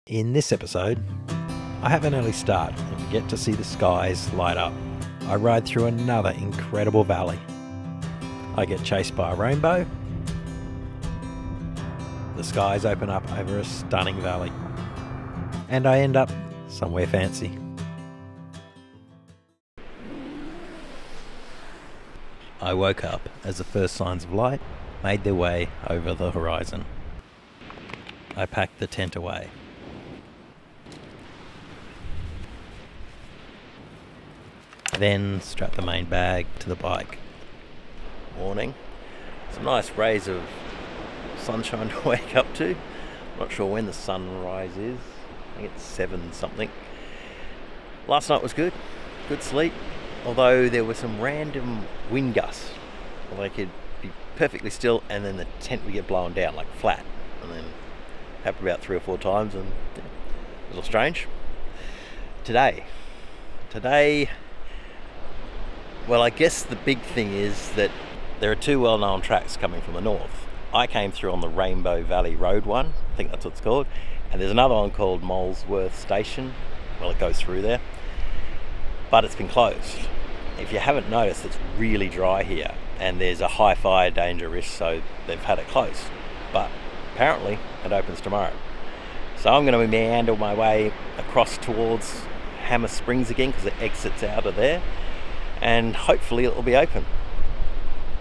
In this episode, I have an early start and get to see the skies light up. I ride through another incredible valley. I get chased by a rainbow. The skies open up over a stunning valley. And I end up somewhere fancy. I woke up as the first signs of light made their way over the horizon. I packed the tent away. Then strap the main bag to the bike. Morning. Some nice rays of sunshine to wake up to. Not sure when the sunrise is. I think it's 7 something. Last night was good. Good sleep. Although there were some random wind gusts. Like it'd be perfectly still and then the tent would get blown down like flat. And then happened about 3 or 4 times and yeah, it was a little strange. Today, well, I guess the big thing is that there are 2 well-known tracks coming from the north. I came through on the Rainbow Valley Road one, I think that's what it's called, and there's another one called Molesworth Station. Well, it goes through there, but it's been closed. If you haven't noticed, it's really dry here, and there's a high fire danger risk, so they've had it closed. But apparently, it opens tomorrow. So I'm going to meander my way across towards Hanmer Springs again, because it exits out of there. And hopefully it will be open.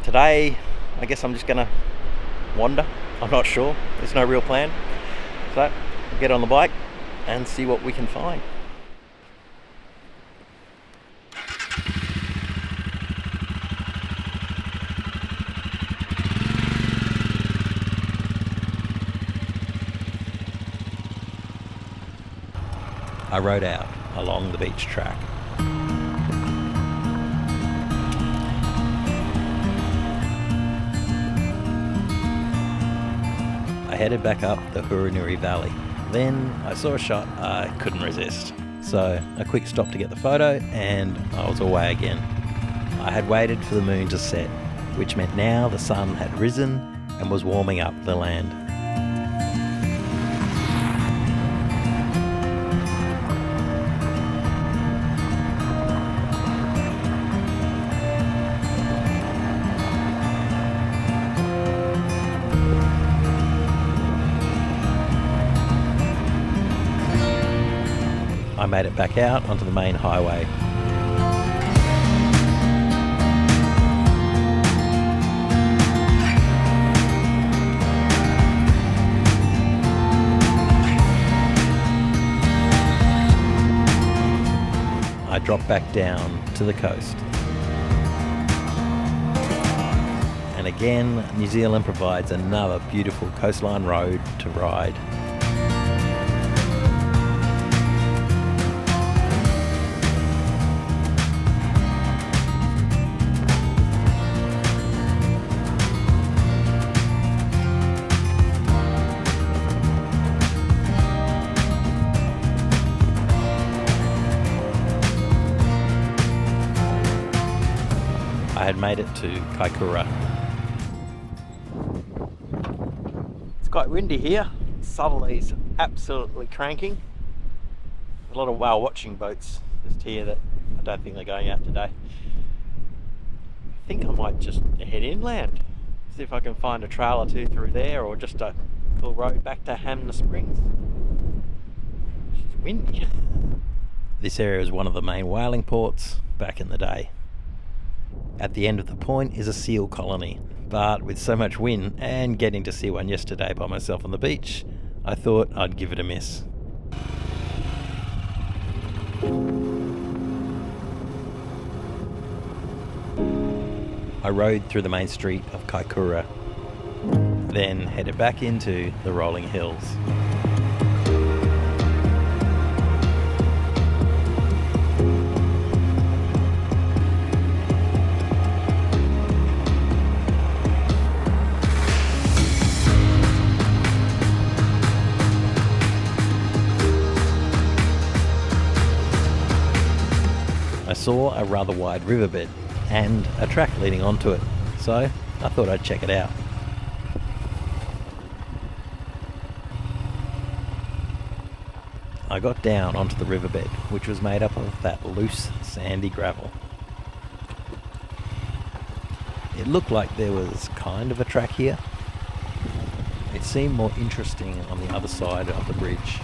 Today, I guess I'm just going to wander. I'm not sure. There's no real plan. So, I'll get on the bike and see what we can find. I rode out along the beach track. I headed back up the Hurinuri Valley. Then I saw a shot I couldn't resist. So a quick stop to get the photo and I was away again. I had waited for the moon to set, which meant now the sun had risen and was warming up the land. I made it back out onto the main highway. I dropped back down to the coast. And again, New Zealand provides another beautiful coastline road to ride. I had made it to Kaikoura. It's quite windy here. Southerly's absolutely cranking. A lot of whale watching boats just here that I don't think they're going out today. I think I might just head inland. See if I can find a trail or 2 through there or just a cool road back to Hanmer Springs. It's windy. This area is one of the main whaling ports back in the day. At the end of the point is a seal colony, but with so much wind and getting to see one yesterday by myself on the beach, I thought I'd give it a miss. I rode through the main street of Kaikoura, then headed back into the rolling hills. I saw a rather wide riverbed and a track leading onto it, so I thought I'd check it out. I got down onto the riverbed, which was made up of that loose, sandy gravel. It looked like there was kind of a track here. It seemed more interesting on the other side of the bridge.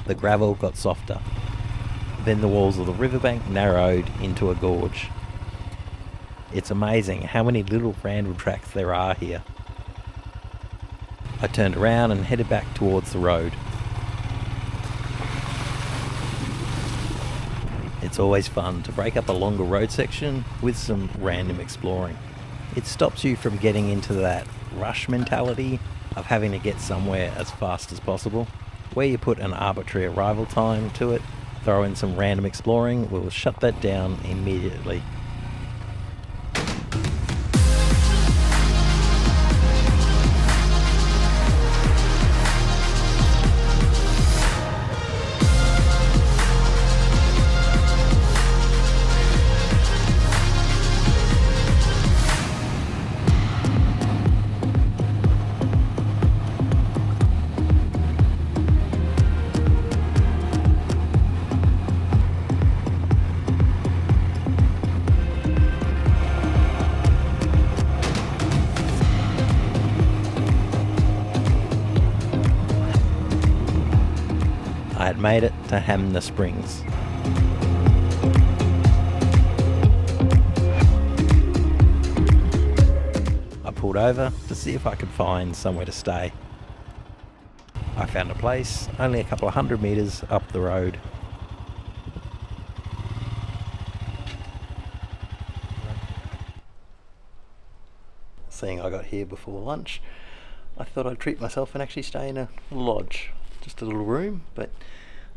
The gravel got softer. Then the walls of the riverbank narrowed into a gorge. It's amazing how many little random tracks there are here. I turned around and headed back towards the road. It's always fun to break up a longer road section with some random exploring. It stops you from getting into that rush mentality of having to get somewhere as fast as possible. Where you put an arbitrary arrival time to it, throw in some random exploring, will shut that down immediately. I had made it to Hanmer Springs. I pulled over to see if I could find somewhere to stay. I found a place only a couple of 100 metres up the road. Seeing I got here before lunch, I thought I'd treat myself and actually stay in a lodge. Just a little room, but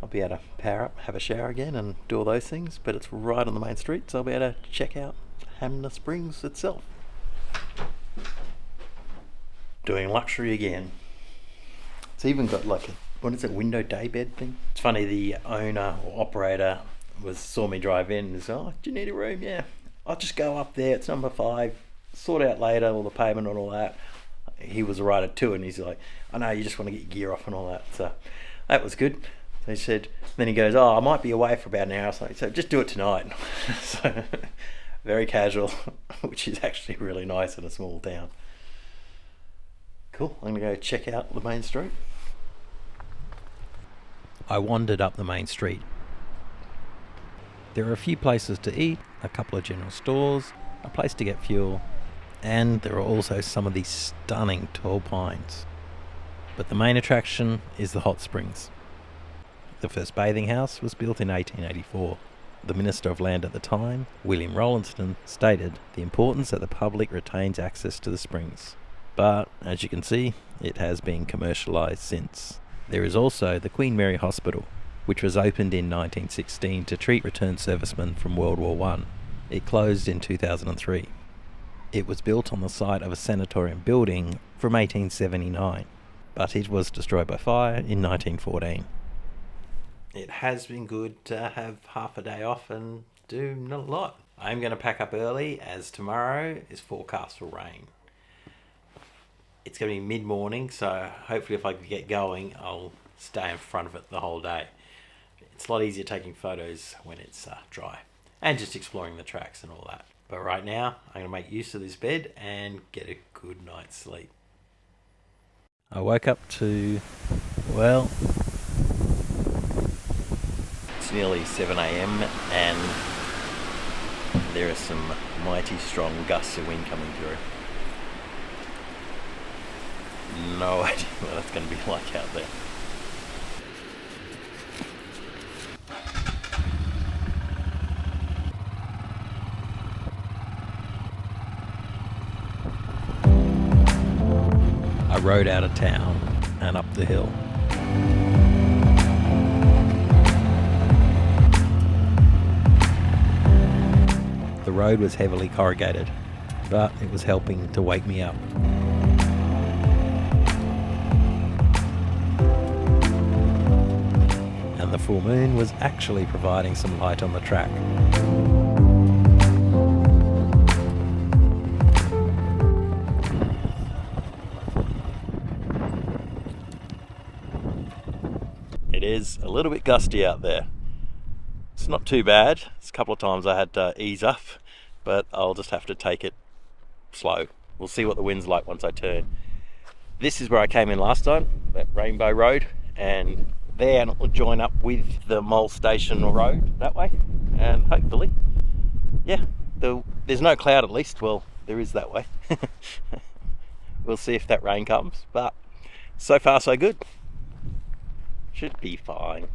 I'll be able to power up, have a shower again and do all those things, but it's right on the main street, so I'll be able to check out Hanmer Springs itself. Doing luxury again. It's even got like a window day bed thing. It's funny, the owner or operator saw me drive in and said, "Oh, do you need a room?" "Yeah, I'll just go up there, it's number 5, sort out later all the payment and all that." He was right at 2 and he's like, "I know you just want to get your gear off and all that." So that was good. So he said, then he goes, "Oh, I might be away for about an hour or something, so just do it tonight." So very casual, which is actually really nice in a small town. Cool, I'm gonna go check out the main street. I wandered up the main street. There are a few places to eat, a couple of general stores, a place to get fuel, and there are also some of these stunning tall pines. But the main attraction is the hot springs. The first bathing house was built in 1884. The Minister of Land at the time, William Rowlandston, stated the importance that the public retains access to the springs. But, as you can see, it has been commercialised since. There is also the Queen Mary Hospital, which was opened in 1916 to treat returned servicemen from World War I. It closed in 2003. It was built on the site of a sanatorium building from 1879, but it was destroyed by fire in 1914. It has been good to have half a day off and do not a lot. I'm going to pack up early as tomorrow is forecast for rain. It's going to be mid-morning, so hopefully if I can get going, I'll stay in front of it the whole day. It's a lot easier taking photos when it's dry and just exploring the tracks and all that. But right now, I'm going to make use of this bed and get a good night's sleep. I woke up to, well, it's nearly 7 a.m. and there are some mighty strong gusts of wind coming through. No idea what it's going to be like out there. I rode out of town and up the hill. The road was heavily corrugated, but it was helping to wake me up. And the full moon was actually providing some light on the track. It is a little bit gusty out there. It's not too bad. It's a couple of times I had to ease up, but I'll just have to take it slow. We'll see what the wind's like once I turn. This is where I came in last time, that Rainbow Road, and there will join up with the Mole Station Road that way, and hopefully, yeah, there's no cloud at least. Well, there is that way. We'll see if that rain comes, but so far so good. Should be fine.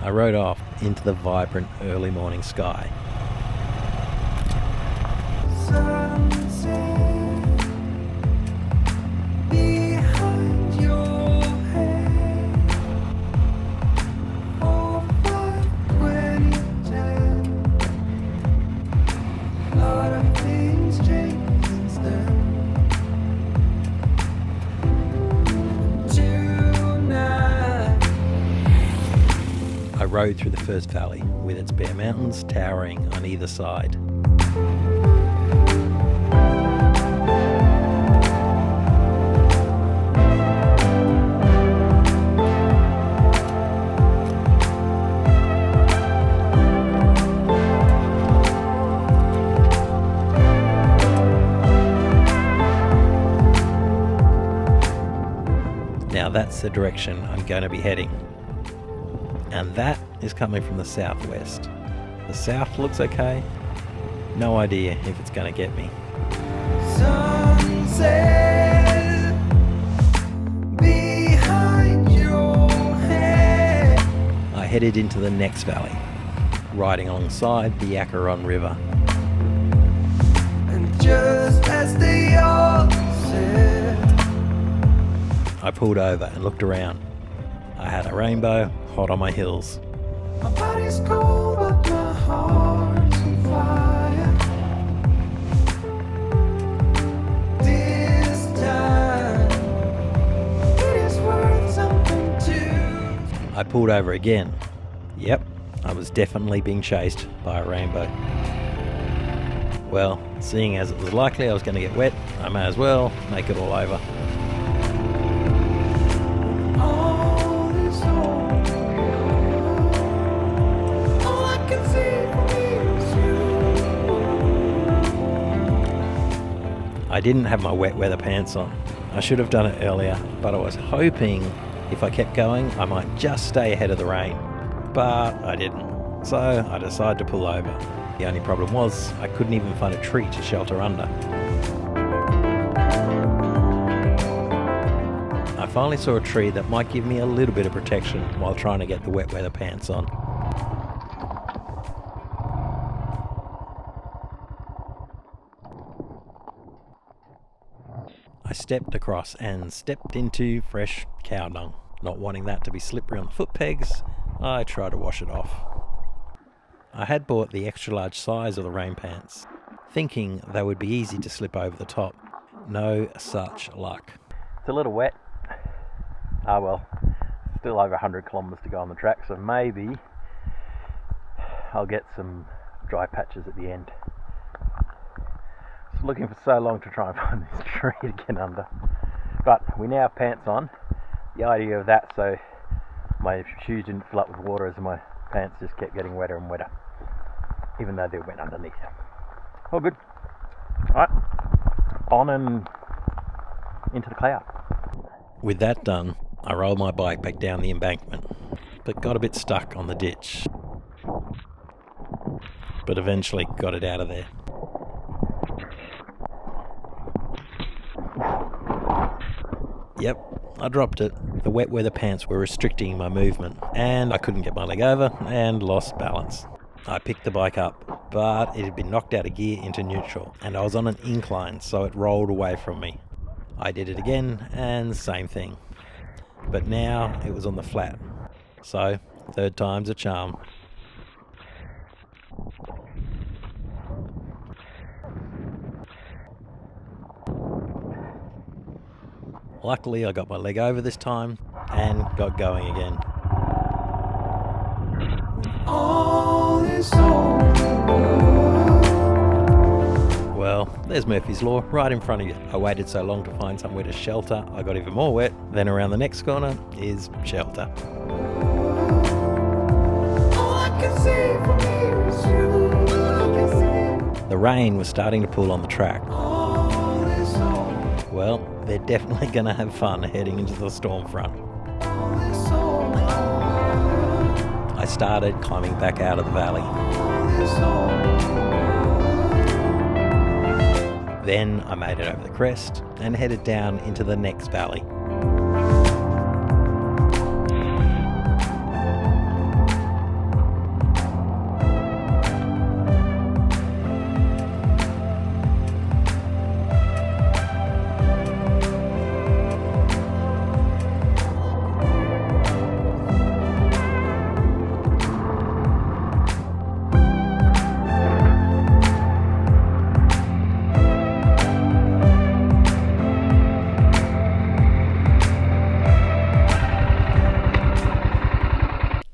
I rode off into the vibrant early morning sky. I rode through the first valley with its bare mountains towering on either side. Now that's the direction I'm going to be heading. And that is coming from the southwest. The south looks okay. No idea if it's going to get me. Sunset behind your head. I headed into the next valley, riding alongside the Kaikoura River. And just as they all said, I pulled over and looked around. I had a rainbow hot on my heels. My body's cold, but my heart's on fire. This time, it is worth something too. I pulled over again. Yep, I was definitely being chased by a rainbow. Well, seeing as it was likely I was going to get wet, I may as well make it all over. I didn't have my wet weather pants on. I should have done it earlier, but I was hoping if I kept going, I might just stay ahead of the rain. But I didn't. So I decided to pull over. The only problem was I couldn't even find a tree to shelter under. I finally saw a tree that might give me a little bit of protection while trying to get the wet weather pants on. I stepped across and stepped into fresh cow dung. Not wanting that to be slippery on the foot pegs, I tried to wash it off. I had bought the extra large size of the rain pants, thinking they would be easy to slip over the top. No such luck. It's a little wet. Ah well, still over 100 kilometres to go on the track, so maybe I'll get some dry patches at the end. Looking for so long to try and find this tree to get under, but we now have pants on. The idea of that, so my shoes didn't fill up with water as my pants just kept getting wetter and wetter, even though they went underneath. All good. Alright, on and into the cloud. With that done, I rolled my bike back down the embankment, but got a bit stuck on the ditch, but eventually got it out of there. Yep, I dropped it. The wet weather pants were restricting my movement, and I couldn't get my leg over and lost balance. I picked the bike up, but it had been knocked out of gear into neutral, and I was on an incline, so it rolled away from me. I did it again, and same thing. But now it was on the flat, so third time's a charm. Luckily I got my leg over this time and got going again. All is well, there's Murphy's Law right in front of you. I waited so long to find somewhere to shelter, I got even more wet. Then around the next corner is shelter. The rain was starting to pool on the track. Well, they're definitely going to have fun heading into the storm front. I started climbing back out of the valley. Then I made it over the crest and headed down into the next valley.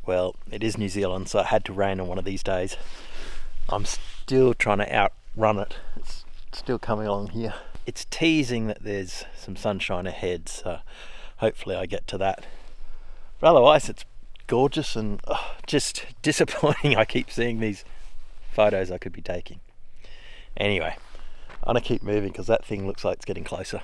Well, it is New Zealand, so it had to rain on one of these days. I'm still trying to outrun it. It's still coming along here. It's teasing that there's some sunshine ahead, so hopefully I get to that. But otherwise, it's gorgeous and just disappointing. I keep seeing these photos I could be taking. Anyway, I'm gonna keep moving because that thing looks like it's getting closer.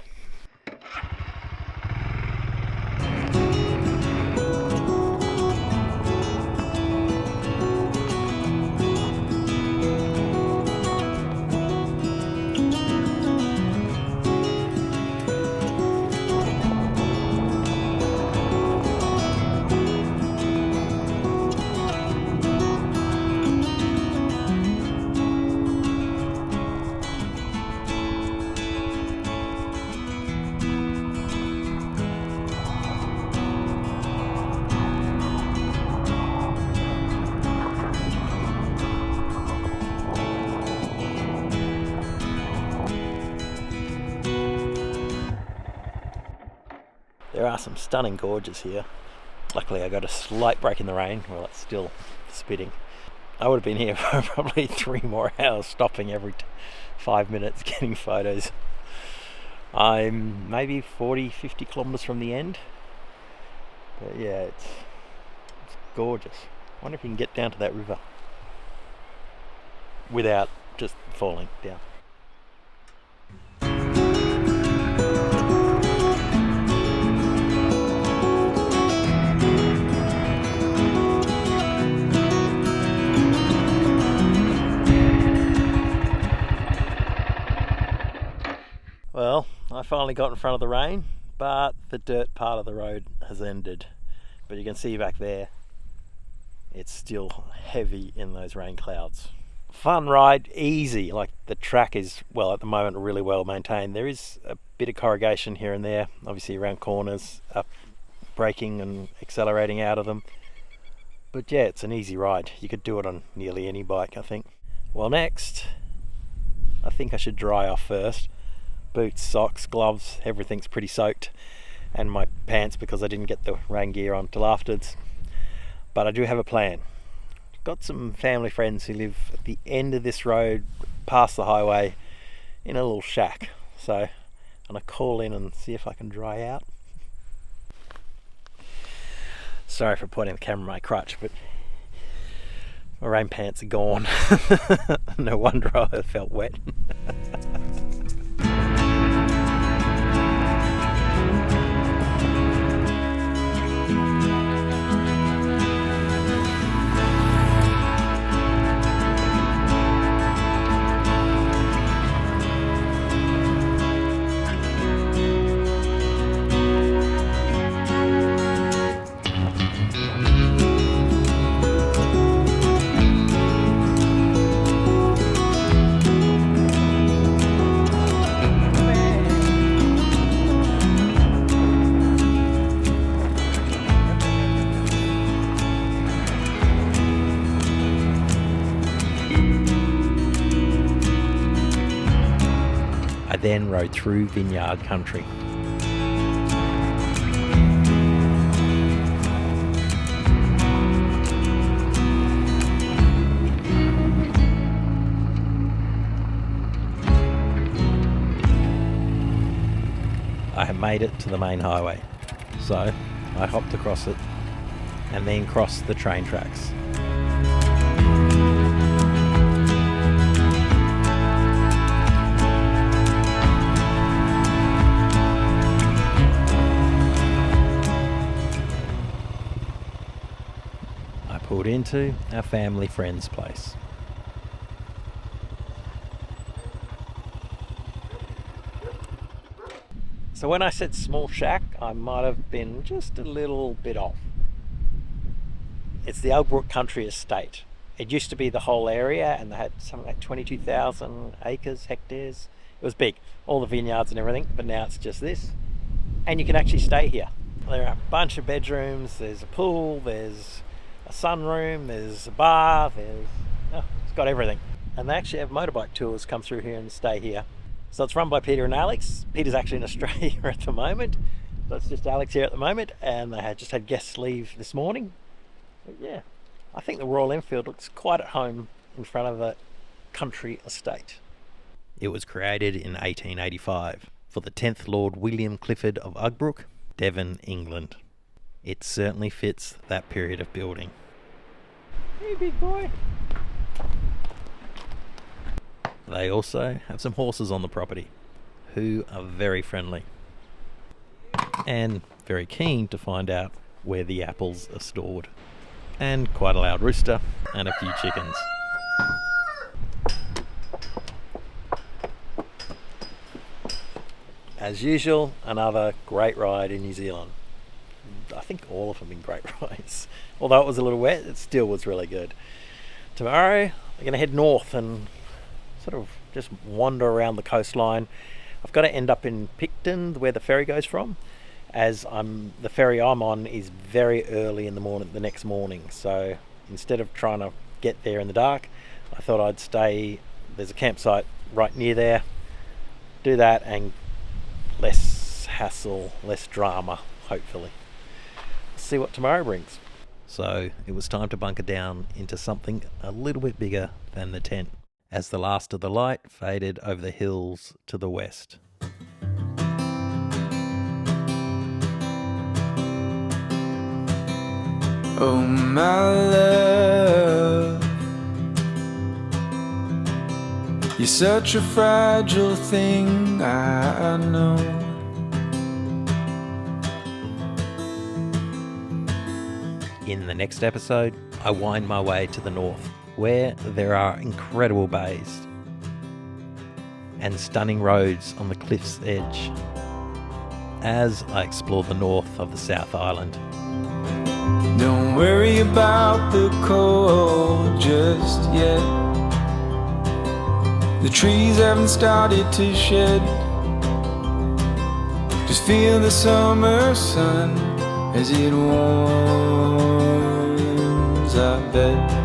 There are some stunning gorges here. Luckily I got a slight break in the rain. Well, it's still spitting. I would have been here for probably 3 more hours, stopping every 5 minutes getting photos. I'm maybe 40-50 kilometers from the end, but yeah, it's gorgeous. I wonder if you can get down to that river without just falling down. Well, I finally got in front of the rain, but the dirt part of the road has ended. But you can see back there, it's still heavy in those rain clouds. Fun ride, easy. Like, the track is, well, at the moment really well maintained. There is a bit of corrugation here and there, obviously around corners, up braking and accelerating out of them. But yeah, it's an easy ride. You could do it on nearly any bike, I think. Well, next, I think I should dry off first. Boots, socks, gloves, everything's pretty soaked, and my pants because I didn't get the rain gear on till afterwards. But I do have a plan. Got some family friends who live at the end of this road past the highway in a little shack, so I'm gonna call in and see if I can dry out. Sorry for pointing the camera in my crutch, but my rain pants are gone. No wonder I felt wet. I then rode through vineyard country. made it to the main highway. So I hopped across it and then crossed the train tracks. I pulled into our family friend's place. So when I said small shack, I might have been just a little bit off. It's the Ugbrook Country Estate. It used to be the whole area, and they had something like 22,000 acres, hectares. It was big, all the vineyards and everything, but now it's just this. And you can actually stay here. There are a bunch of bedrooms, there's a pool, there's a sunroom, there's a bar, it's got everything. And they actually have motorbike tours come through here and stay here. So it's run by Peter and Alex. Peter's actually in Australia at the moment. So it's just Alex here at the moment, and they had just had guests leave this morning. But yeah, I think the Royal Enfield looks quite at home in front of a country estate. It was created in 1885 for the 10th Lord William Clifford of Ugbrook, Devon, England. It certainly fits that period of building. Hey, big boy. They also have some horses on the property who are very friendly and very keen to find out where the apples are stored. And quite a loud rooster and a few chickens. As usual, another great ride in New Zealand. I think all of them have been great rides. Although it was a little wet, it still was really good. Tomorrow, we're going to head north and sort of just wander around the coastline. I've got to end up in Picton, where the ferry goes from, as the ferry I'm on is very early in the morning, the next morning. So instead of trying to get there in the dark, I thought I'd stay. There's a campsite right near there. Do that, and less hassle, less drama, hopefully. See what tomorrow brings. So it was time to bunker down into something a little bit bigger than the tent, as the last of the light faded over the hills to the west. Oh my love, you're such a fragile thing, I know. In the next episode, I wind my way to the north, where there are incredible bays and stunning roads on the cliff's edge, as I explore the north of the South Island. Don't worry about the cold just yet. The trees haven't started to shed. Just feel the summer sun as it warms our bed.